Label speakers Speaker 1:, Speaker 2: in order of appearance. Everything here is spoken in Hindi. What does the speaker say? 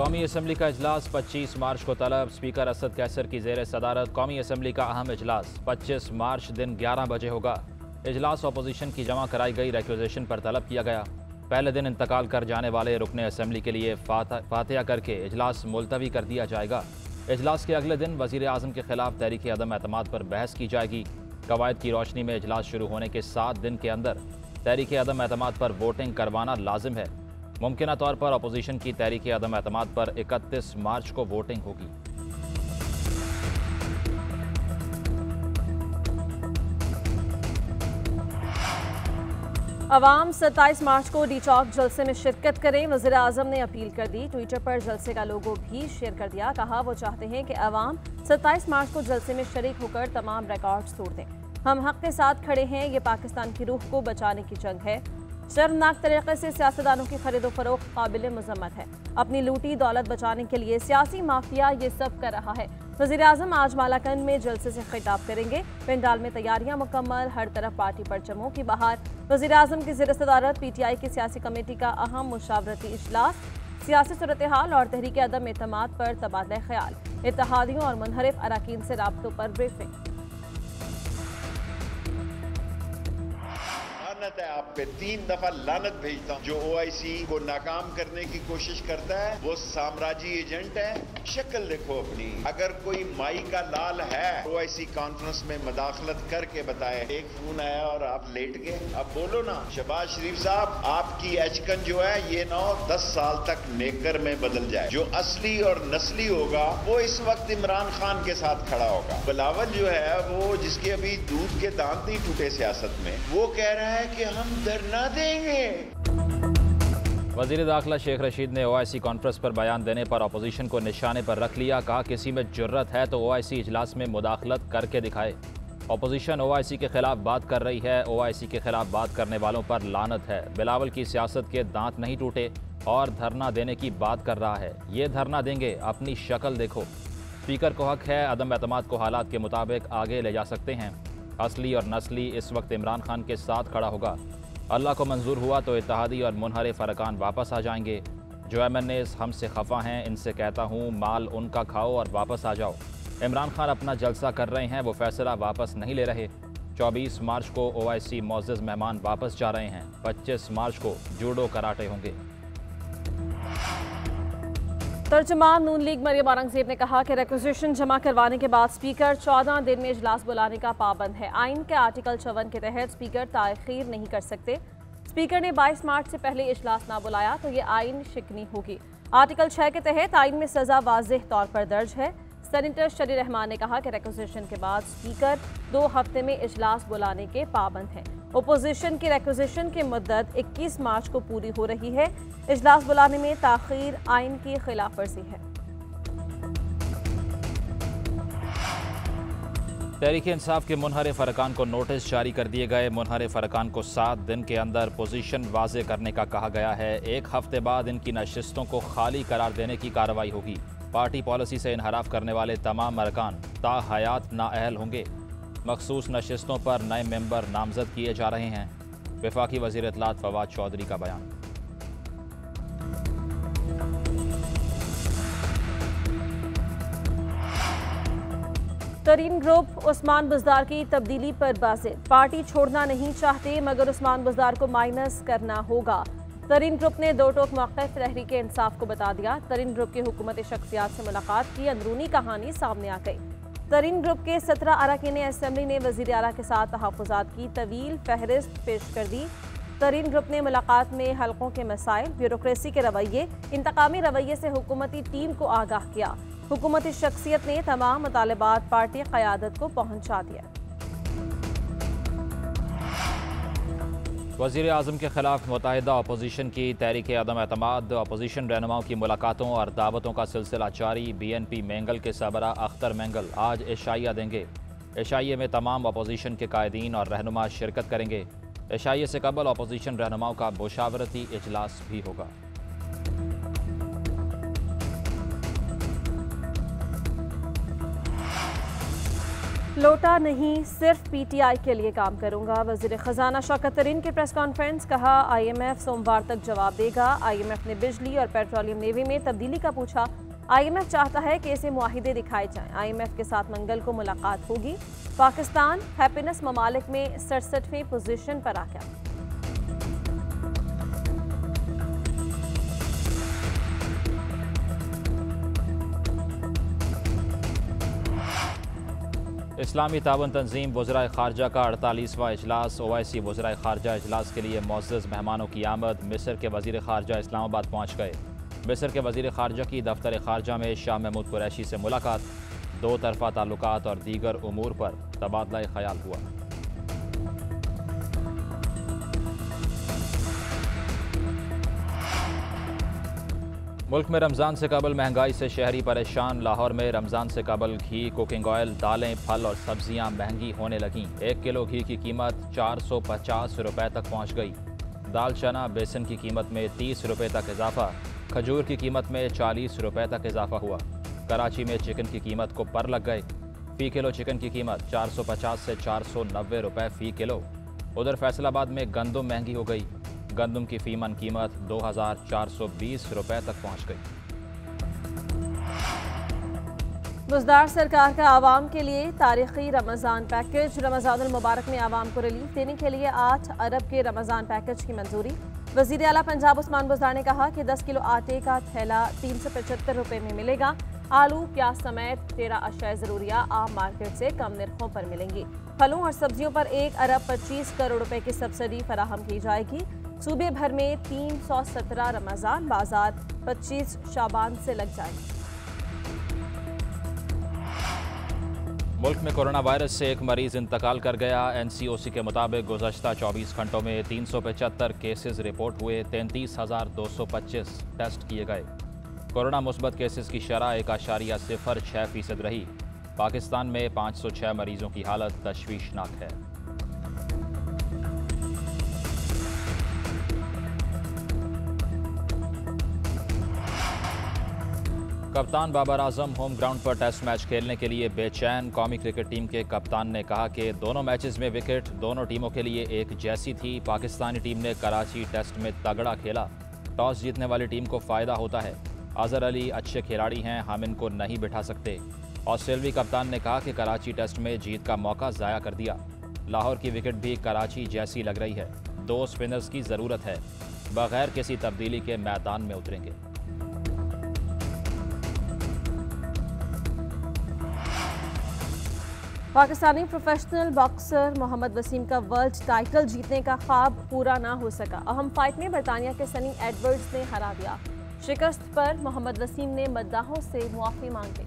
Speaker 1: कौमी असम्बली का इजलास 25 मार्च को तलब। स्पीकर असद कैसर की जेर सदारत कौमी असम्बली का अहम इजलास 25 मार्च दिन 11 बजे होगा। इजलास अपोजिशन की जमा कराई गई रिक्वेजिशन पर तलब किया गया। पहले दिन इंतकाल कर जाने वाले रुकने असम्बली के लिए फातिहा करके इजलास मुलतवी कर दिया जाएगा। इजलास के अगले दिन वज़ीर आज़म के खिलाफ तहरीक अदम एतमाद पर बहस की जाएगी। कवायद की रोशनी में इजलास शुरू होने के 7 दिन के अंदर तहरीक अदम एतमाद पर वोटिंग करवाना लाजिम है। मुमकिना तौर पर अपोजिशन की तहरीक अदम एतमाद पर 31 मार्च को वोटिंग होगी।
Speaker 2: अवाम 27 मार्च को डी चौक जलसे में शिरकत करें, वज़ीर आज़म ने अपील कर दी। ट्विटर पर जलसे का लोगो भी शेयर कर दिया। कहा वो चाहते हैं कि अवाम 27 मार्च को जलसे में शरीक होकर तमाम रिकॉर्ड्स तोड़ दें। हम हक के साथ खड़े हैं, ये पाकिस्तान की रूह को बचाने की जंग है। शर्मनाक तरीके से सियासतदानों की खरीदो फरोख्त काबिल मजम्मत है। अपनी लूटी दौलत बचाने के लिए सियासी माफिया ये सब कर रहा है। वज़ीर आज़म आज मालाकंद में जलसे से खिताब करेंगे। पेंडाल में तैयारियां मुकम्मल, हर तरफ पार्टी परचमों की बहार। वज़ीर आज़म की ज़ेर सदारत PTI की सियासी कमेटी का अहम मुशावरती इजलास, सियासी सूरत हाल और तहरीक अदम एतमाद पर तबादला ख्याल, इत्तेहादियों और मुनहरिफ अराकीन से राब्तों पर ब्रीफिंग।
Speaker 3: लानत है आप पे, 3 दफा लानत भेजता हूँ। जो OIC को नाकाम करने की कोशिश करता है वो साम्राज्य एजेंट है। शक्ल देखो अपनी। अगर कोई माई का लाल है OIC कॉन्फ्रेंस में मदाखलत करके बताए। एक फोन आया और आप लेट गए, अब बोलो ना। शहबाज शरीफ साहब, आपकी एचकन जो है ये 9-10 साल तक नेकर में बदल जाए। जो असली और नस्ली होगा वो इस वक्त इमरान खान के साथ खड़ा होगा। बिलावल जो है वो, जिसके अभी दूध के दांत नहीं टूटे सियासत में, वो कह रहा है कि हम धरना देंगे।
Speaker 1: वज़ीर दाखिला शेख रशीद ने OIC कॉन्फ्रेंस पर बयान देने पर अपोजिशन को निशाने पर रख लिया। कहा किसी में जुर्रत है तो OIC इजलास में मुदाखलत करके दिखाए। अपोजिशन OIC के खिलाफ बात कर रही है, OIC के खिलाफ बात करने वालों पर लानत है। बिलावल की सियासत के दांत नहीं टूटे और धरना देने की बात कर रहा है। ये धरना देंगे, अपनी शक्ल देखो। स्पीकर को हक है, अदम एतमाद को हालात के मुताबिक आगे ले जा सकते हैं। असली और नस्ली इस वक्त इमरान खान के साथ खड़ा होगा। अल्लाह को मंजूर हुआ तो इत्तेहादी और मुनहरिफ अरकान वापस आ जाएंगे। जो MNAs हमसे खफा हैं, इनसे कहता हूँ माल उनका खाओ और वापस आ जाओ। इमरान खान अपना जलसा कर रहे हैं, वो फैसला वापस नहीं ले रहे। 24 मार्च को OIC मोअज़्ज़ज़ मेहमान वापस जा रहे हैं। 25 मार्च को जूडो कराटे होंगे।
Speaker 2: तर्जुमान नून लीग मरियम औरंगजेब ने कहा कि रिक्वेजिशन जमा करवाने के बाद स्पीकर 14 दिन में इजलास बुलाने का पाबंद है। आइन के आर्टिकल 54 के तहत स्पीकर ताख़ीर नहीं कर सकते। स्पीकर ने 22 मार्च से पहले इजलास ना बुलाया तो ये आइन शिकनी होगी। आर्टिकल 6 के तहत आइन में सज़ा वाज़ेह तौर पर दर्ज है। सेनेटर शरी रहमान ने कहा कि रिक्वेजिशन के बाद स्पीकर 2 हफ्ते में इजलास बुलाने के पाबंद हैं। ओपोजिशन की रिक्वेजिशन की मुद्दत 21 मार्च को पूरी हो रही है। इजलास बुलाने में ताख़ीर आइन की खिलाफ वर्जी है।
Speaker 1: तहरीक इंसाफ के मुनहरिफ अरकान को नोटिस जारी कर दिए गए। मुनहरिफ अरकान को 7 दिन के अंदर पोजीशन वाज़े करने का कहा गया है। 1 हफ्ते बाद इनकी नशिस्तों को खाली करार देने की कार्रवाई होगी। पार्टी पॉलिसी से इनहराफ करने वाले तमाम अरकान ता हयात नाअहल होंगे। मखसूस नशिस्तों पर नए मेंबर नामजद किए जा रहे हैं। वफाकी वज़ीर इत्तलात फवाद चौधरी का बयान।
Speaker 2: तरीन ग्रुप उस्मान बुज़दार की तब्दीली पर बाज़िद। पार्टी छोड़ना नहीं चाहते मगर उस्मान बुज़दार को माइनस करना होगा। तरीन ग्रुप ने 2 टोक मौक़िफ़ तहरीक इंसाफ को बता दिया। तरीन ग्रुप की हुकूमत शख्सियात से मुलाकात की अंदरूनी कहानी सामने आ गई। तरीन ग्रुप के 17 अरकान असम्बली ने वज़ीर आला के साथ तहफ़्फ़ुज़ात की तवील फहरिस्त पेश कर दी। तरीन ग्रुप ने मुलाकात में हलकों के मसाइल, ब्यूरोक्रेसी के रवैये, इंतकामी रवैये से हुकूमती टीम को आगाह किया। हुकूमती शख्सियत ने तमाम मुतालबात पार्टी क़यादत को पहुँचा दिया।
Speaker 1: वज़ीर आज़म के खिलाफ मुत्तहिदा अपोजिशन की तहरीक अदम एतमाद। अपोजिशन रहनुमाओं की मुलाकातों और दावतों का सिलसिला जारी। BNP मैंगल के सरबरा अख्तर मैंगल आज इशाइया देंगे। इशाइये में तमाम अपोजिशन के कायदीन और रहनुमा शिरकत करेंगे। इशाइये से कबल अपोजिशन रहनुमाओं का मुशावरती इजलास भी होगा।
Speaker 2: लोटा नहीं, सिर्फ पीटीआई के लिए काम करूंगा। वजीर खजाना शौकत तरीन की प्रेस कॉन्फ्रेंस, कहा IMF सोमवार तक जवाब देगा। IMF ने बिजली और पेट्रोलियम नेवी में तब्दीली का पूछा। IMF चाहता है कि ऐसे मुआहिदे दिखाए जाएं। IMF के साथ मंगल को मुलाकात होगी। पाकिस्तान हैप्पीनेस ममालिक में 67वें पोजीशन पर आ गया।
Speaker 1: इस्लामी तावन तंजीम वज़राए ख़ारजा का 48वां इजलास। OIC वज़राए ख़ारजा इजलास के लिए मुअज़्ज़ज़ मेहमानों की आमद। मिस्र के वज़ीर ख़ारजा इस्लामाबाद पहुँच गए। मिस्र के वज़ीर ख़ारजा की दफ्तर ख़ारजा में शाह महमूद कुरैशी से मुलाकात। दो तरफ़ा ताल्लुकात और दीगर उमूर पर तबादला ख़याल हुआ। मुल्क में रमज़ान से कबल महंगाई से शहरी परेशान। लाहौर में रमज़ान से कबल घी, कुकिंग ऑयल, दालें, फल और सब्जियां महंगी होने लगीं। 1 किलो घी की कीमत 450 रुपये तक पहुंच गई। दाल चना बेसन की कीमत में 30 रुपये तक इजाफा। खजूर की कीमत में 40 रुपये तक इजाफा हुआ। कराची में चिकन की कीमत को पर लग गए। फ़ी किलो चिकन की कीमत 450 से 490 रुपये फ़ी किलो। उधर फैसलाबाद में गंदम महंगी हो गई। गंदम की फ़ीमन कीमत 2420 रुपये तक पहुंच गई।
Speaker 2: बुज़दार सरकार का आवाम के लिए तारीखी रमज़ान पैकेज। रमज़ानुल मुबारक में आवाम को रिलीफ देने के लिए 8 अरब के रमज़ान पैकेज की मंजूरी। वज़ीर आला पंजाब उस्मान बुज़दार ने कहा कि 10 किलो आटे का थैला 375 रुपये में मिलेगा। आलू, प्याज समेत 13 अशिया ज़रूरिया आम मार्केट से कम निर्खों पर मिलेंगी। फलों और सब्जियों पर 1 अरब 25 करोड़ रुपए की सब्सिडी फराहम की जाएगी। सूबे भर में 317 रमज़ान बाजार 25 शाबान से लग जाएंगे।
Speaker 1: मुल्क में कोरोना वायरस से एक मरीज इंतकाल कर गया। NCOC के मुताबिक गुज़श्ता 24 घंटों में 375 केसेस रिपोर्ट हुए। 33,225 टेस्ट किए गए। कोरोना मुस्बत केसेस की शरह 1.06% रही। पाकिस्तान में 506 मरीजों की हालत तशवीशनाक है। कप्तान बाबर आजम होम ग्राउंड पर टेस्ट मैच खेलने के लिए बेचैन। कौमी क्रिकेट टीम के कप्तान ने कहा कि दोनों मैचेस में विकेट दोनों टीमों के लिए एक जैसी थी। पाकिस्तानी टीम ने कराची टेस्ट में तगड़ा खेला। टॉस जीतने वाली टीम को फ़ायदा होता है। अजहर अली अच्छे खिलाड़ी हैं, हम इनको नहीं बिठा सकते। ऑस्ट्रेलियाई कप्तान ने कहा कि कराची टेस्ट में जीत का मौका ज़ाया कर दिया। लाहौर की विकेट भी कराची जैसी लग रही है। 2 स्पिनर्स की ज़रूरत है, बगैर किसी तब्दीली के मैदान में उतरेंगे।
Speaker 2: पाकिस्तानी प्रोफेशनल बॉक्सर मोहम्मद वसीम का वर्ल्ड टाइटल जीतने का ख्वाब पूरा ना हो सका। अहम फाइट में बरतानिया के सनी एडवर्ड्स ने हरा दिया। शिकस्त पर मोहम्मद वसीम ने मद्दाहों से मुआफ़ी मांग ली।